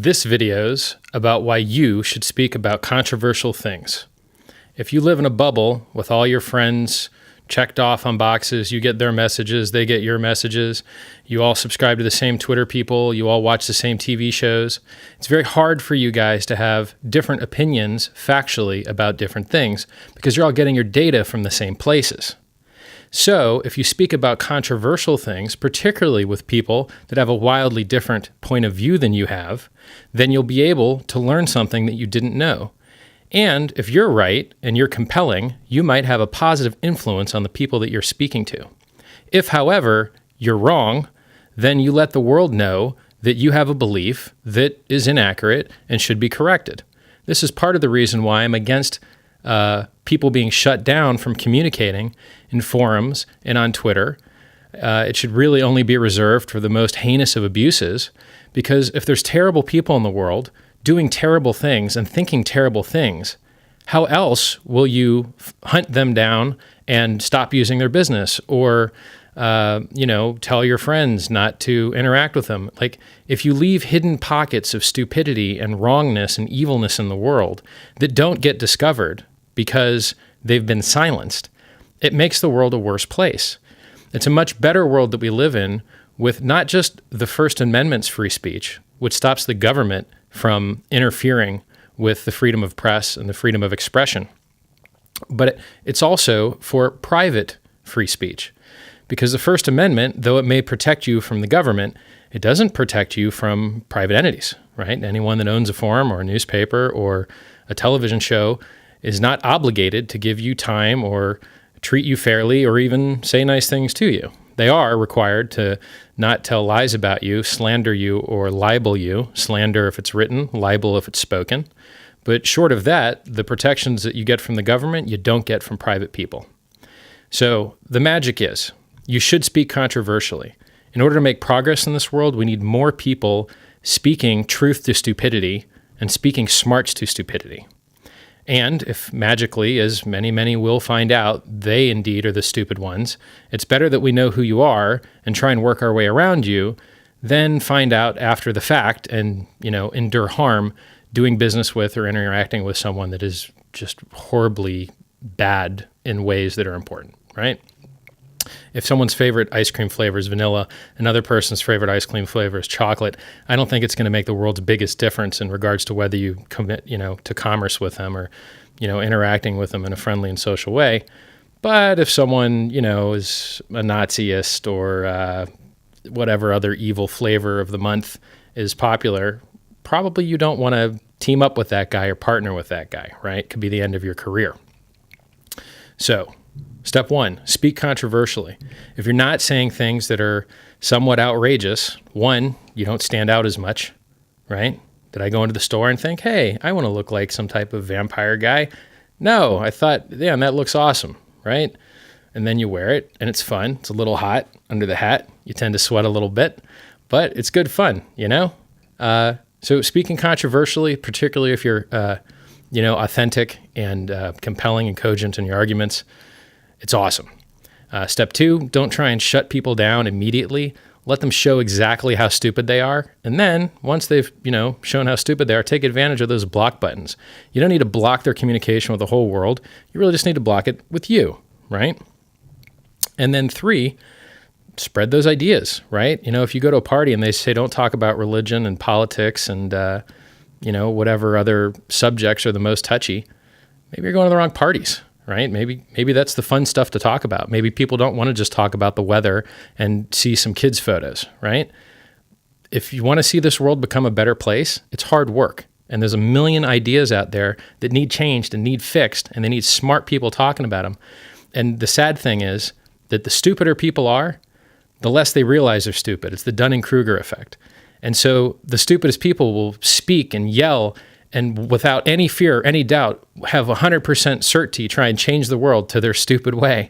This video's about why you should speak about controversial things. If you live in a bubble with all your friends checked off on boxes, you get their messages, they get your messages, you all subscribe to the same Twitter people, you all watch the same TV shows, it's very hard for you guys to have different opinions factually about different things because you're all getting your data from the same places. So if you speak about controversial things, particularly with people that have a wildly different point of view than you have, then you'll be able to learn something that you didn't know. And if you're right and you're compelling, you might have a positive influence on the people that you're speaking to. If, however, you're wrong, then you let the world know that you have a belief that is inaccurate and should be corrected. This is part of the reason why I'm against people being shut down from communicating in forums and on Twitter. It should really only be reserved for the most heinous of abuses, because if there's terrible people in the world doing terrible things and thinking terrible things, how else will you hunt them down and stop using their business or, tell your friends not to interact with them? Like, if you leave hidden pockets of stupidity and wrongness and evilness in the world that don't get discovered because they've been silenced, it makes the world a worse place. It's a much better world that we live in with not just the First Amendment's free speech, which stops the government from interfering with the freedom of press and the freedom of expression, but it's also for private free speech. Because the First Amendment, though it may protect you from the government, it doesn't protect you from private entities, right? Anyone that owns a forum or a newspaper or a television show is not obligated to give you time or treat you fairly or even say nice things to you. They are required to not tell lies about you, slander you, or libel you. Slander if it's written, libel if it's spoken. But short of that, the protections that you get from the government, you don't get from private people. So the magic is, you should speak controversially. In order to make progress in this world, we need more people speaking truth to stupidity and speaking smarts to stupidity. And if magically, as many will find out, they indeed are the stupid ones, it's better that we know who you are and try and work our way around you than find out after the fact and, endure harm doing business with or interacting with someone that is just horribly bad in ways that are important, right? If someone's favorite ice cream flavor is vanilla, another person's favorite ice cream flavor is chocolate, I don't think it's going to make the world's biggest difference in regards to whether you commit, to commerce with them or, interacting with them in a friendly and social way. But if someone, is a Naziist or whatever other evil flavor of the month is popular, probably you don't want to team up with that guy or partner with that guy, right? It could be the end of your career. So, step one, speak controversially. If you're not saying things that are somewhat outrageous, one, you don't stand out as much, right? Did I go into the store and think, hey, I want to look like some type of vampire guy? No, I thought, damn, that looks awesome, right? And then you wear it, and it's fun. It's a little hot under the hat. You tend to sweat a little bit, but it's good fun, So speaking controversially, particularly if you're, authentic and compelling and cogent in your arguments, it's awesome. Step two, don't try and shut people down immediately. Let them show exactly how stupid they are. And then once they've, shown how stupid they are, take advantage of those block buttons. You don't need to block their communication with the whole world. You really just need to block it with you, right? And then three, spread those ideas, right? If you go to a party and they say, don't talk about religion and politics and, whatever other subjects are the most touchy, maybe you're going to the wrong parties. Right? Maybe that's the fun stuff to talk about. Maybe people don't want to just talk about the weather and see some kids' photos, right? If you want to see this world become a better place, it's hard work. And there's a million ideas out there that need changed and need fixed, and they need smart people talking about them. And the sad thing is that the stupider people are, the less they realize they're stupid. It's the Dunning-Kruger effect. And so the stupidest people will speak and yell and without any fear, any doubt, have 100% certainty try and change the world to their stupid way.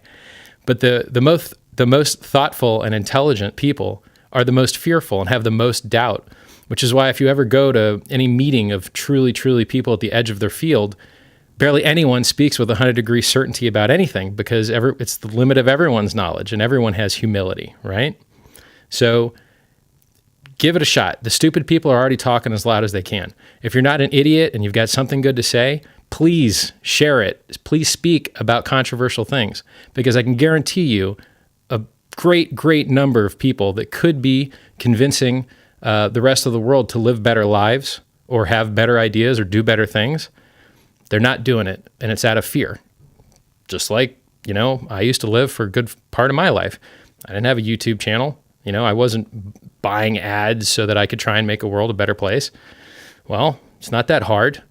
But the most thoughtful and intelligent people are the most fearful and have the most doubt, which is why if you ever go to any meeting of truly people at the edge of their field, barely anyone speaks with 100-degree certainty about anything because it's the limit of everyone's knowledge and everyone has humility, right? So give it a shot. The stupid people are already talking as loud as they can. If you're not an idiot and you've got something good to say, please share it. Please speak about controversial things, because I can guarantee you a great number of people that could be convincing the rest of the world to live better lives or have better ideas or do better things. They're not doing it, and it's out of fear. Just like, I used to live for a good part of my life. I didn't have a YouTube channel. I wasn't buying ads so that I could try and make a world a better place. Well, it's not that hard.